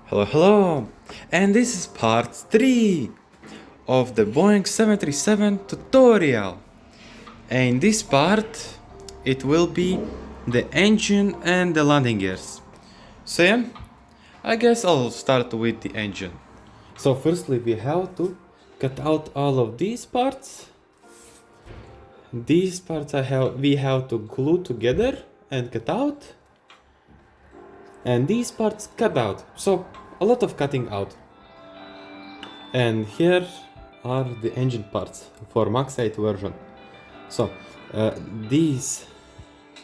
Hello, hello! And this is part 3 of the Boeing 737 tutorial. And in this part, it will be the engine and the landing gears. So yeah, I guess I'll start with the engine. So firstly we have to cut out all of these parts. These parts we have to glue together and cut out. And these parts cut out. So a lot of cutting out. And here are the engine parts for Max 8 version. So these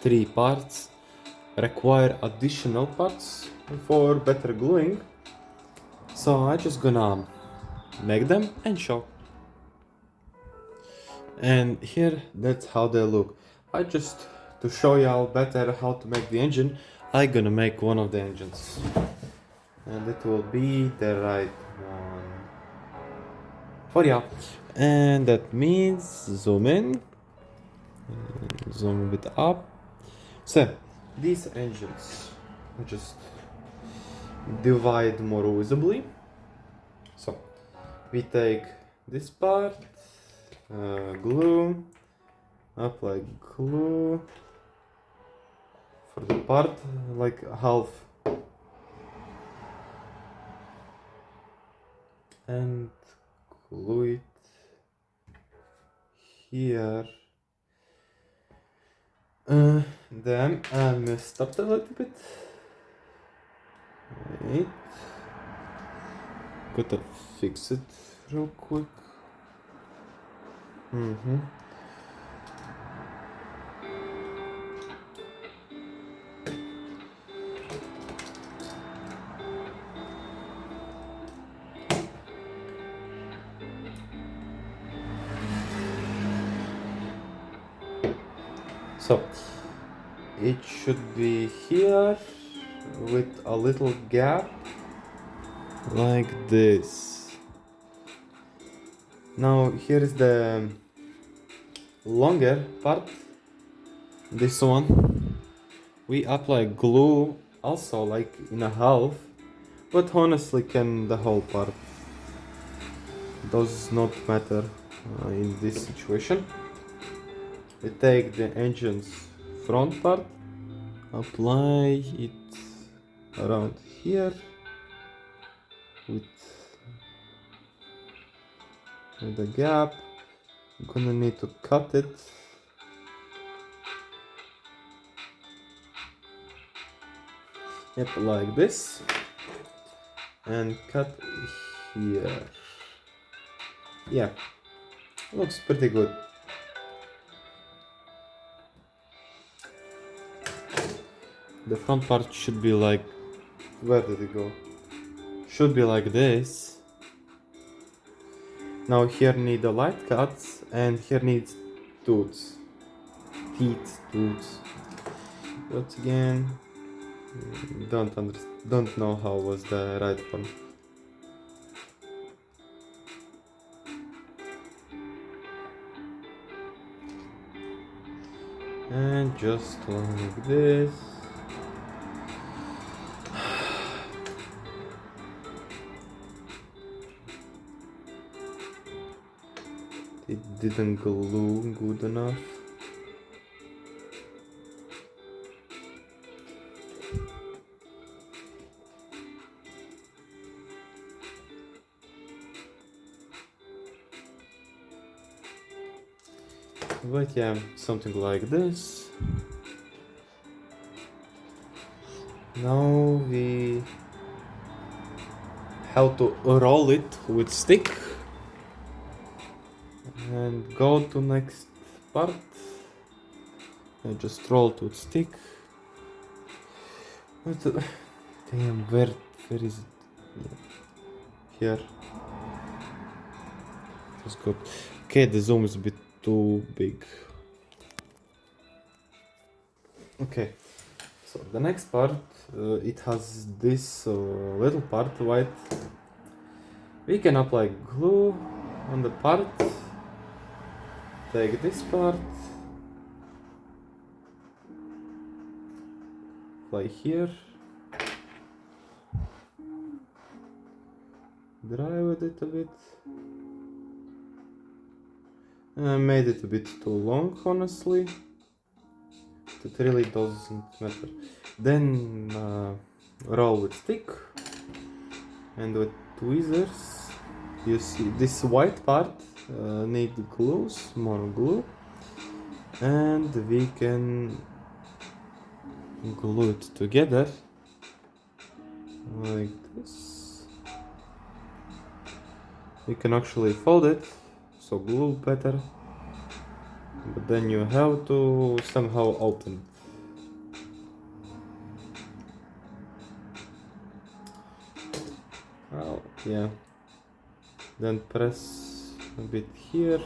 three parts require additional parts for better gluing. So I'm just gonna make them and show. And here that's how they look. To show y'all better how to make the engine, I'm gonna make one of the engines. And it will be the right one for y'all. And that means zoom in, zoom a bit up. So these engines just divide more visibly. So we take this part, glue, apply glue for the part like half, and glue it here. Then I messed up a little bit. Wait. Gotta fix it real quick. So it should be here with a little gap like this. Now here is the longer part, this one. We apply glue also like in a half, but honestly can the whole part. Does not matter in this situation. We take the engine's front part, apply it around here with the gap. I'm gonna need to cut it. Yep, like this, and cut here. Yeah, looks pretty good. The front part should be like, where did it go? Should be like this. Now here need the light cuts, and here needs tooths. Tooths. But again, don't know how was the right one. And just like this. It didn't glue good enough. But yeah, something like this. Now we have to roll it with stick and go to next part. I just roll to stick. But damn, where is it? Here. That's good. Okay, the zoom is a bit too big. Okay, so the next part, it has this little part white. We can apply glue on the part. Take this part, apply here, dry with it a bit. I made it a bit too long, honestly. It really doesn't matter. Then roll with stick and with tweezers. You see this white part need glue, more glue, and we can glue it together like this. You can actually fold it, so glue better, but then you have to somehow open it. Well, yeah. Then press a bit here.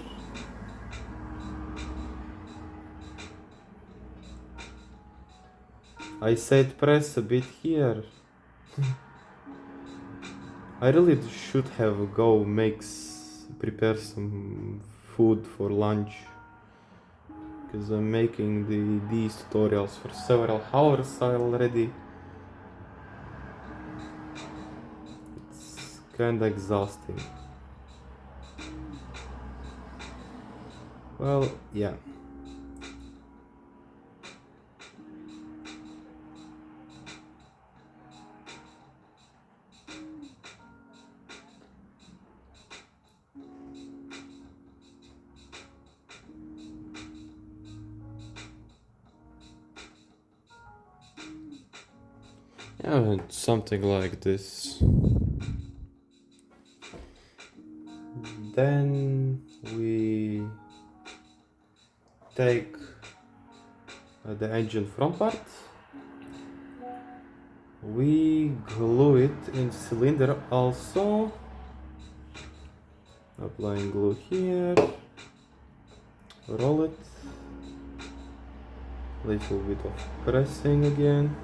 I said press a bit here. I really should have prepare some food for lunch, because I'm making these tutorials for several hours already. It's kinda exhausting. Well, yeah. Yeah, something like this. Then we take the engine front part. We glue it in cylinder also. Applying glue here. Roll it. Little bit of pressing again.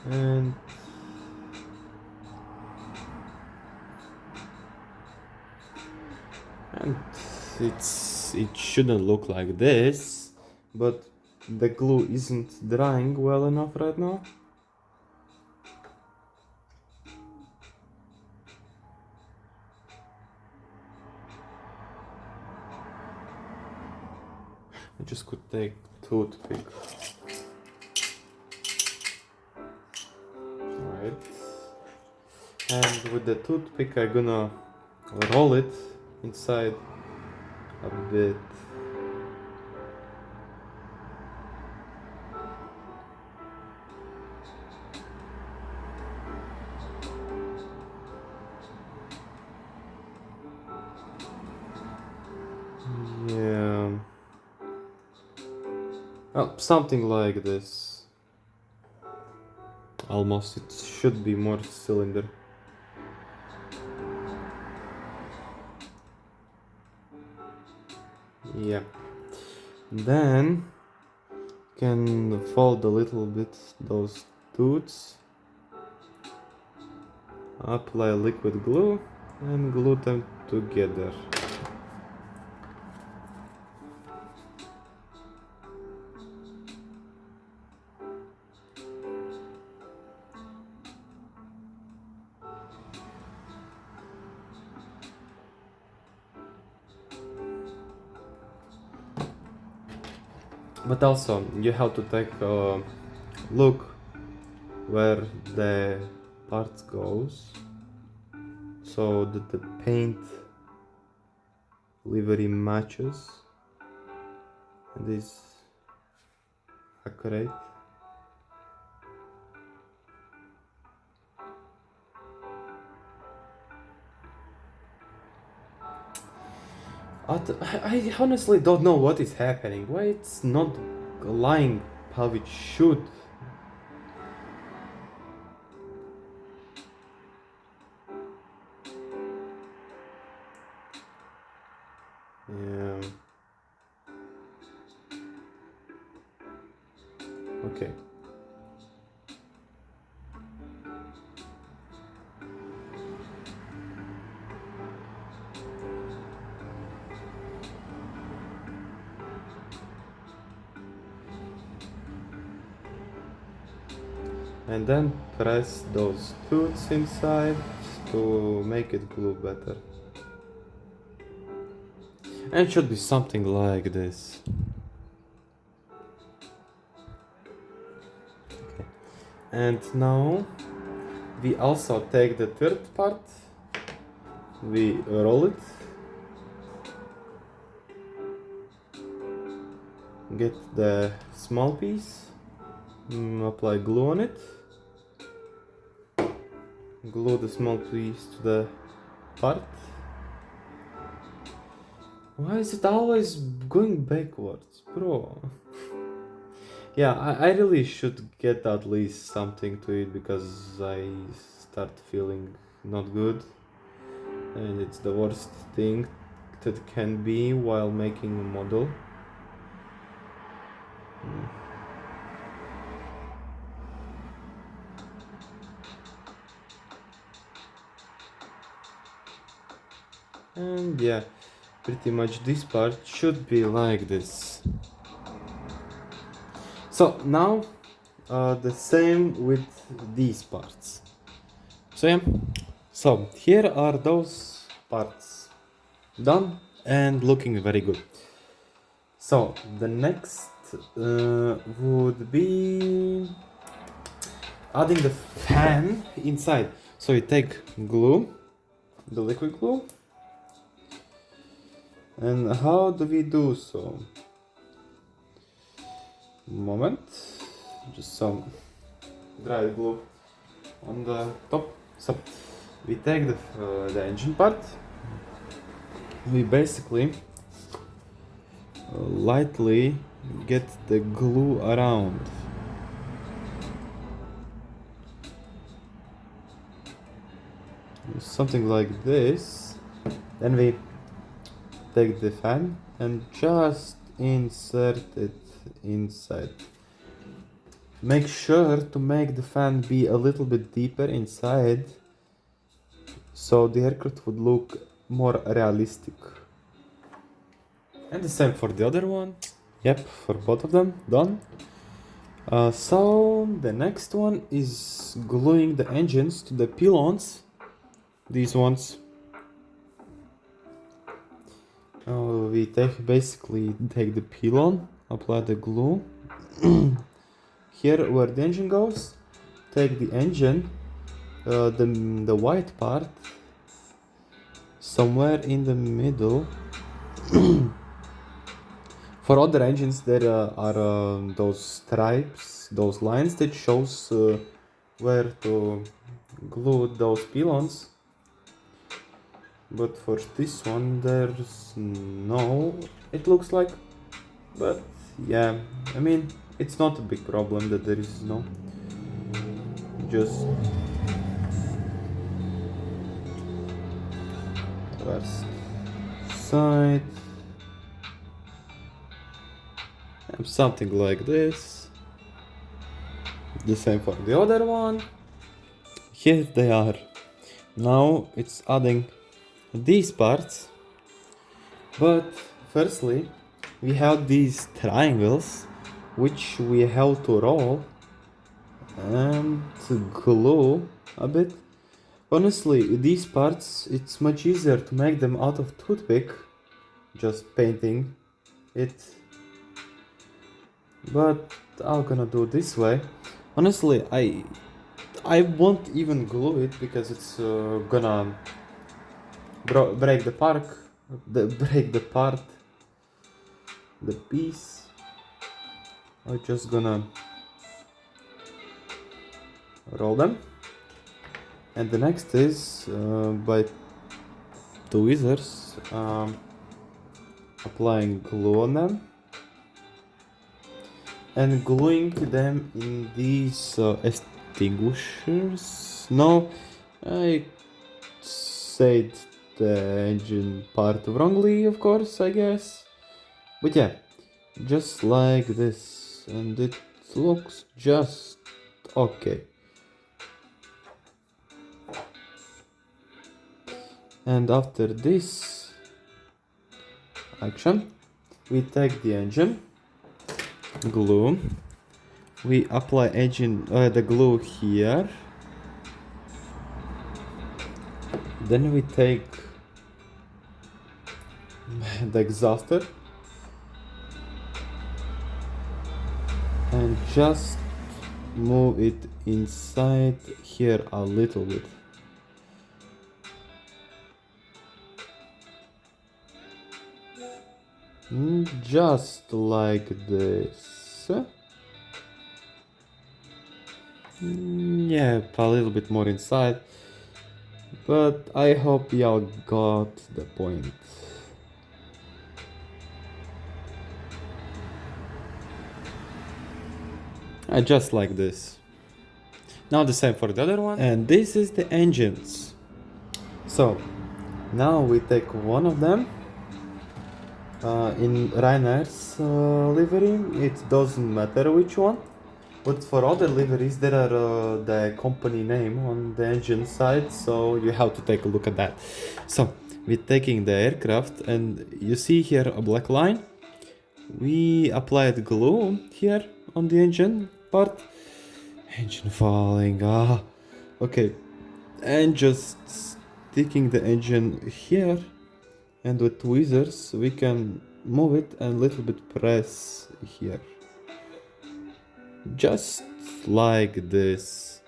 And it shouldn't look like this, but the glue isn't drying well enough right now. I just could take toothpick. Right. And with the toothpick I'm gonna roll it inside a bit. Yeah. Oh, something like this. Almost, it should be more cylinder. Yeah. Then can fold a little bit those tooths, apply liquid glue and glue them together. But also you have to take a look where the parts goes, so that the paint livery matches and is accurate. I honestly don't know what is happening. Why it's not lying how it should. Yeah. Okay. and then press those tooths inside to make it glue better. And it should be something like this. Okay. And now we also take the third part, we roll it, get the small piece, apply glue on it, glue the small piece to the part. Why is it always going backwards, bro? Yeah, I really should get at least something to eat because I start feeling not good. And it's the worst thing that can be while making a model. And yeah, pretty much this part should be like this. So now the same with these parts. So yeah, so here are those parts done and looking very good. So the next would be adding the fan inside. So you take glue, the liquid glue, and how do we do so? Moment, just some dry glue on the top. So we take the engine part. We basically lightly get the glue around. Something like this. Then we take the fan and just insert it inside. Make sure to make the fan be a little bit deeper inside so the aircraft would look more realistic. And the same for the other one. Yep, for both of them, done. So the next one is gluing the engines to the pylons. These ones. We basically take the pylon, apply the glue. Here where the engine goes, take the engine, the white part, somewhere in the middle. For other engines there are those stripes, those lines that shows where to glue those pylons. But for this one there's no, it looks like, but yeah, I mean it's not a big problem that there is no, just first side, and something like this. The same for the other one. Here they are. Now it's adding these parts, but firstly we have these triangles which we have to roll and to glue a bit. Honestly, these parts, it's much easier to make them out of toothpick, just painting it, but I'm gonna do this way. Honestly, I won't even glue it because it's gonna break the piece. I'm just gonna roll them, and the next is by tweezers applying glue on them and gluing them in these extinguishers. No, I said the engine part wrongly, of course, I guess, but yeah, just like this, and it looks just okay. And after this action, we take the engine, glue, we apply the glue here. Then we take the exhauster and just move it inside here a little bit. Just like this. Yeah, a little bit more inside, but I hope y'all got the point. Just like this. Now the same for the other one, and this is the engines. So now we take one of them. In Ryanair's livery, it doesn't matter which one, but for other liveries there are the company name on the engine side, so you have to take a look at that. So we're taking the aircraft, and you see here a black line. We applied glue here on the engine part. Engine falling, okay, and just sticking the engine here, and with tweezers we can move it and a little bit press here, just like this.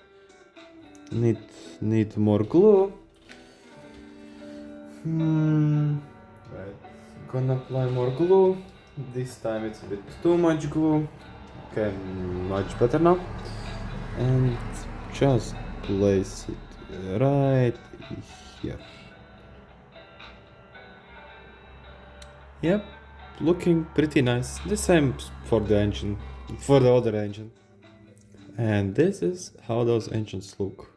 Need more glue. Right, gonna apply more glue. This time it's a bit too much glue. Okay, much better now. And just place it right here. Yep, looking pretty nice. The same for the engine, for the other engine. And this is how those engines look.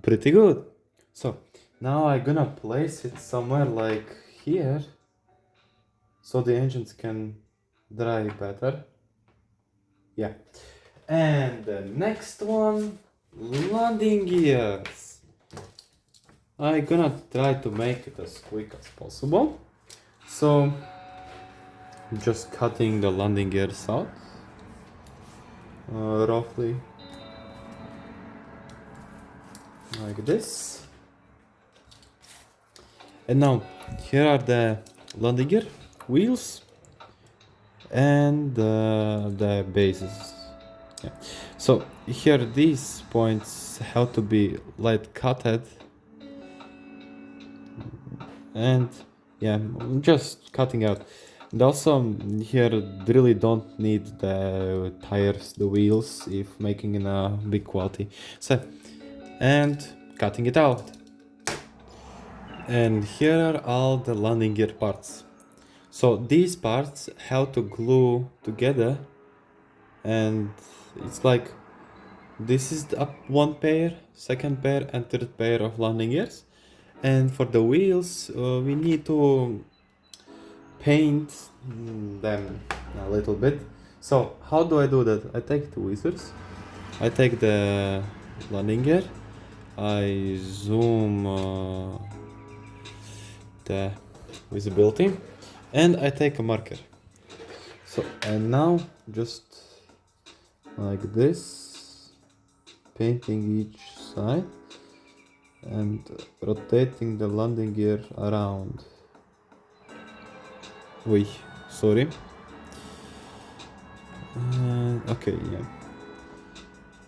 Pretty good. So now I'm gonna place it somewhere like here, so the engines can dry better. Yeah. And the next one, landing gears. I'm gonna try to make it as quick as possible. So just cutting the landing gears out, roughly like this. And now here are the landing gear wheels and the bases. Yeah. So here these points have to be light cutted, and yeah, just cutting out. And also here really don't need the tires, the wheels, if making in a big quality. So, and cutting it out. And here are all the landing gear parts. So these parts have to glue together, and it's like this is the one pair, second pair, and third pair of landing gears. And for the wheels, we need to paint them a little bit. So how do I do that? I take the tweezers, I take the landing gear, I zoom the visibility, and I take a marker. So, and now just like this, painting each side and rotating the landing gear around. Wait, sorry. Okay, yeah,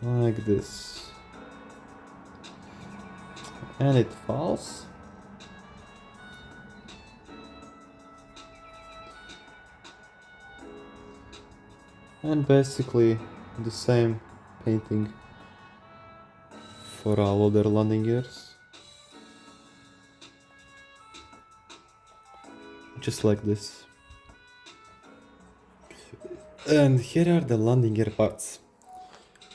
like this, and it falls. And basically the same painting for all other landing gears, just like this. And here are the landing gear parts.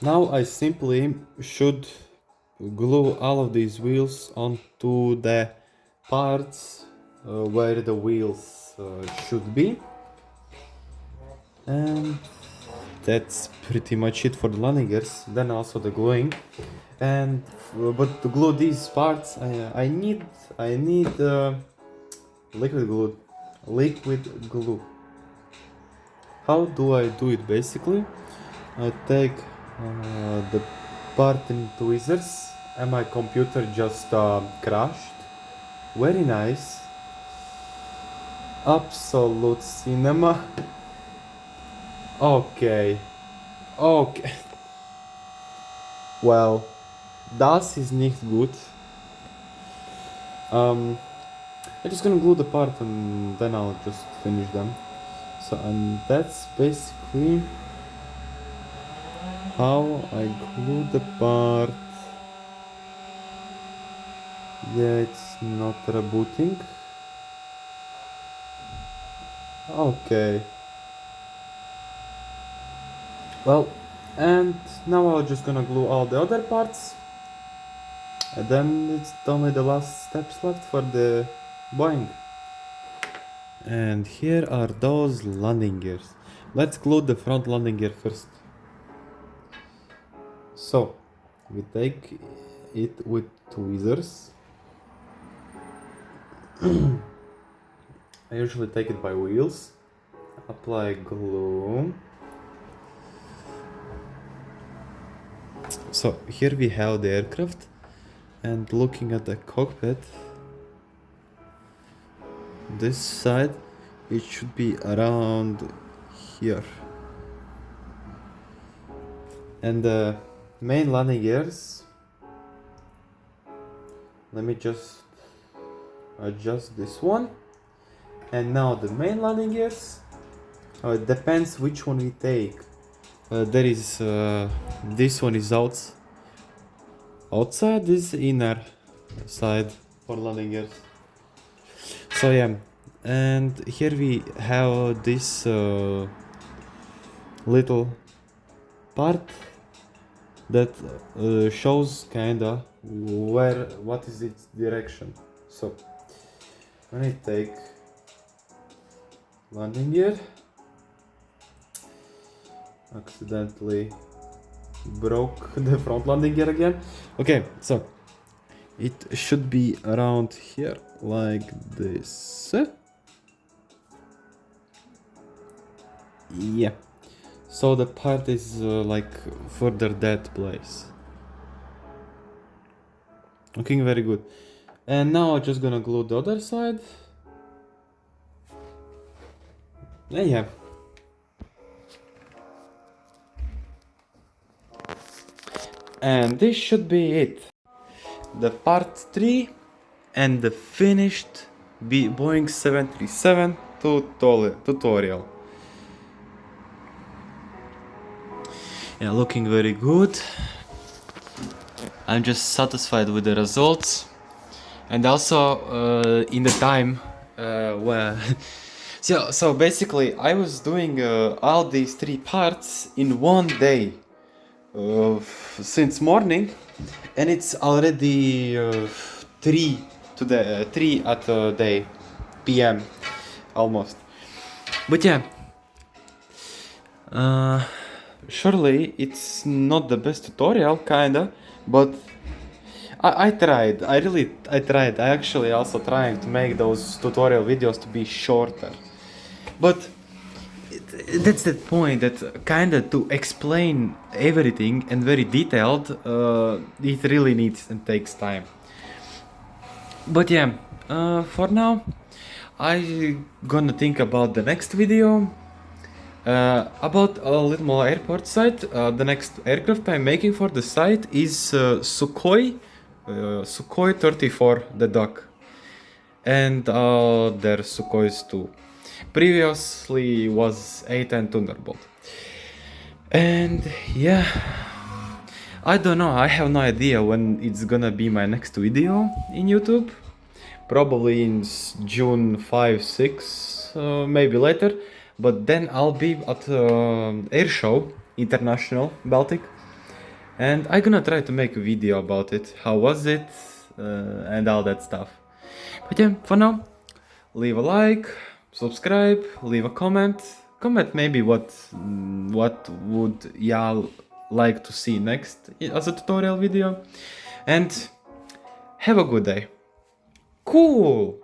Now I simply should glue all of these wheels onto the parts where the wheels should be, and that's pretty much it for the landing gears. Then also the gluing, and but to glue these parts I need liquid glue. how do I do it basically? I take the part in tweezers and my computer just crashed. Very nice. Absolute cinema. Okay. Okay. Well, das ist nicht gut. I'm just gonna glue the part and then I'll just finish them. So, and that's basically how I glue the part. Yeah, it's not rebooting. Okay. Well, and now I'm just gonna glue all the other parts. And then it's only the last steps left for the Boeing. And here are those landing gears. Let's glue the front landing gear first. So, we take it with tweezers. I usually take it by wheels. Apply glue. So here we have the aircraft, and looking at the cockpit, this side, it should be around here. And the main landing gears, let me just adjust this one. And now the main landing gears, it depends which one we take. There is this one is outside, this inner side for landing gears. So yeah, and here we have this little part that shows kinda what is its direction. So when I take landing gear, accidentally broke the front landing gear again. Okay, so it should be around here like this. Yeah, so the part is like further that place. Looking very good. And now I'm just gonna glue the other side. Yeah. And this should be it. The part 3 and the finished Boeing 737 tutorial. Yeah, looking very good. I'm just satisfied with the results. And also in the time where... so basically I was doing all these 3 parts in one day. Since morning, and it's already 3 at the day PM almost. But yeah, surely it's not the best tutorial, kinda, but I tried. I tried. I actually also trying to make those tutorial videos to be shorter, but that's the point, that kinda to explain everything and very detailed, it really needs and takes time. But yeah, for now I gonna think about the next video about a little more airport site. The next aircraft I'm making for the site is Sukhoi 34, the duck, and there's Sukhois too. Previously was 8 and Thunderbolt. And yeah, I don't know, I have no idea when it's gonna be my next video in YouTube. Probably in June 5, 6, maybe later. But then I'll be at Air Show International Baltic, and I'm gonna try to make a video about it. How was it? And all that stuff. But yeah, for now, leave a like, subscribe, leave a comment. Comment maybe what would y'all like to see next as a tutorial video. And have a good day. Cool!